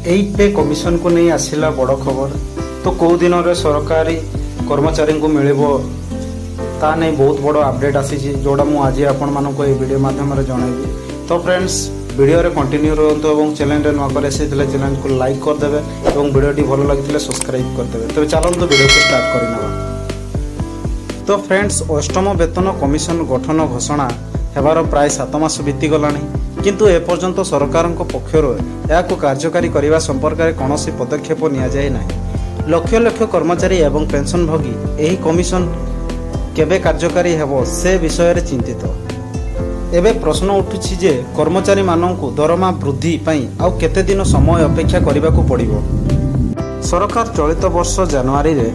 एई पे कमिशन को नहीं आसिला बड़ खबर। तो कौ दिन रे सरकारी कर्मचारी को मिलिबो ता नहीं बहुत बड़ अपडेट आसी जोड़ा मु आज आपण मानको ए वीडियो माध्यम रे जणाइबी। तो फ्रेंड्स वीडियो रे कंटिन्यू रहंतो एवं चैनल रे नवा करे से चैनल को लाइक कर देबे एवं वीडियो टी भलो लागितले सब्सक्राइब कर देबे। तो चलंतु वीडियो को स्टार्ट करिनबा। तो फ्रेंड्स अष्टम वेतन कमिशन गठन घोषणा हेबार प्राय 7 मास बीती गलानी, किंतु एपर्यंत सरकार पक्षर यह कार्यकारी करने संपर्क में कौन पदक्षेप नियाजाए नहीं। लक्ष लक्ष कर्मचारी एवं पेंशनभोगी यही कमिशन केबे कार्यकारी हेबो से विषय रे चिंतित। एबे प्रश्न उठुछि जे कर्मचारी माननकु दरमा वृद्धि पई आउ केते दिन समय अपेक्षा करिबाकू पड़िबो। सरकार चलित वर्ष जनवरी रे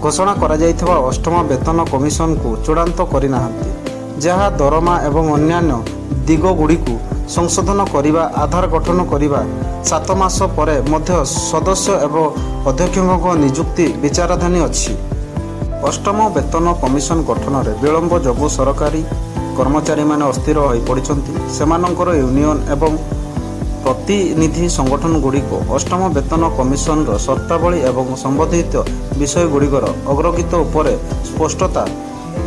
घोषणा करा जायथिबा अष्टम वेतन कमिशन को चूड़ांत करिनाहांती, जहाँ दरमा एवं अन्यान्य दिग गुड़िकु संशोधन करिबा आधार गठन करिबा 7 मास परे मध्य सदस्य एवं अध्यक्षों नियुक्ति विचाराधीन अछि। अष्टम वेतन कमिशन गठन रे विलंब जोगु सरकारी कर्मचारी माने अस्थिर होई पड़िछन्ति। सेमानंकर यूनियन एवं प्रतिनिधि संगठन गुड़िको अष्टम वेतन कमिशन रो शर्तावली एवं संबंधित विषय गुड़िकर अग्रगति उपरे स्पष्टता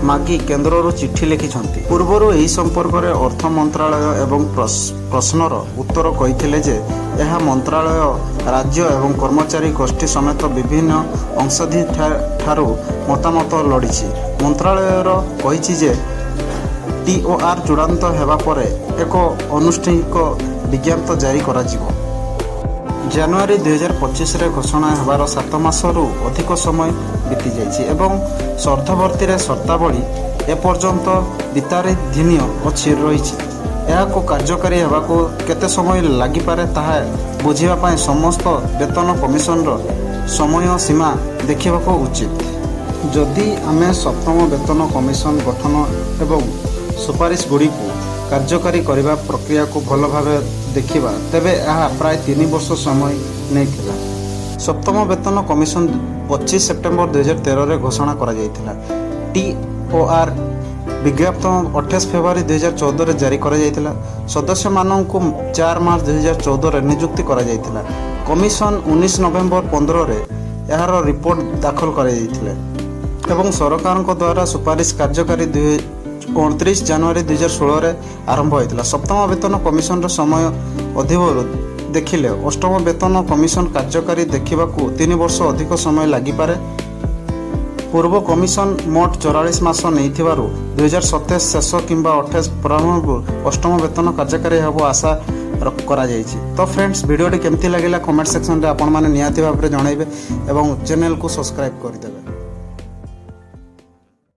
मागी केन्द्र चिठी लिखिछन्ति। पूर्वरु एही संपर्क में अर्थ मंत्रालय एवं प्रश्नर उत्तर कहिथिले जे यह मंत्रालय राज्य एवं कर्मचारी गोष्ठी समेत विभिन्न अंशधी ठारू मतामत लड़िछि। मंत्रालय कहिछि जे टीओआर चूड़ांत हेबा परे एक अनुष्ठानिक विज्ञप्ति जारी करा जिवो। जनवरी 2025 रे घोषणा हेबार 7 मासरू अधिक समय बीती जाइछि एवं शर्तभर्ती रे शर्तावली एपर्यंत विचाराधीन अच्छी रही। यह कार्यकारी हेबाकू केते समय लागि पारे ताहा बुझिबा पय समस्त वेतन कमिशन रो समय सीमा देखिबाको उचित। जदि आमे सप्तम वेतन कमिशन गठन एवं सुपारिश गुड़ी को कार्यकारी करने प्रक्रिया को भल भाव देखा तेबे यह प्राय 3 वर्ष समय नहीं। सप्तम वेतन कमिशन 25 सेप्टेम्बर 2013 रे घोषणा करा जायथिला। टीओआर विज्ञप्ति 28 फेब्रुआरी 2014 रे जारी करा जायथिला। सदस्य मानन को 4 मार्च 2014 रे नियुक्ति करा जायथिला। कमिशन 19 नवेम्बर 15 रे यार रिपोर्ट दाखल करा जायथिला एवं सरकार को द्वारा सुपारिश कार्यकारी 29 जनवरी 2016 रे आरंभ होता। सप्तम वेतन कमिशन समय अधिक देखिले अष्टम वेतन कमिशन कार्यकारी देखा 3 वर्ष अधिक समय लगी पारे। पूर्व कमिशन मोट 44 मास नहीं 2027 शेष किंबा 28 प्रारंभ अष्टम वेतन कार्यकारी हेबो आशा करा जायछि। तो फ्रेंड्स वीडियो केमती लगिला कमेंट सेक्शन रे आपण माने निहाती भाबरे जणाइबे एवं चैनल को सब्सक्राइब कर देबे।